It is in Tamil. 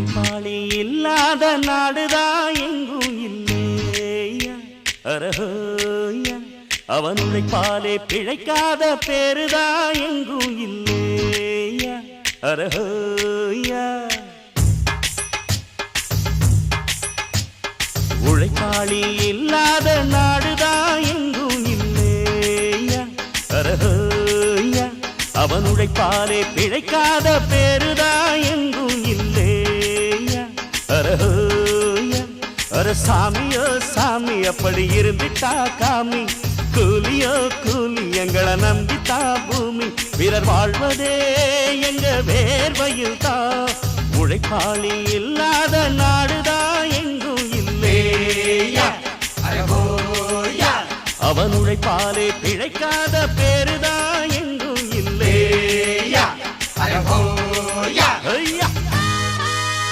உழைப்பாளி இல்லாத நாடுதான் எங்கும் இல்லையா அரஹோயா அவன் உழைப்பாலே பிழைக்காத பேருதான் எங்கும் இல்லையா அரஹோயா உழைப்பாளி இல்லாத நாடுதான் எங்கும் இல்லையா அரஹோயா அவன் உழைப்பாலே பிழைக்காத பேருதான் எங்கும் இல்லையா அரஹோயா அர சாமியோ சாமி அப்படி இருந்துட்டா காமி கூலியோ கூலி எங்களை நம்பித்தா பூமி பிறர் வாழ்வதே எங்க வேர்வையில் தான் உழைப்பாளி இல்லாத நாடுதான் எங்கும் இல்லையா அவன் உழைப்பாலே பிழைக்காத பேருதான்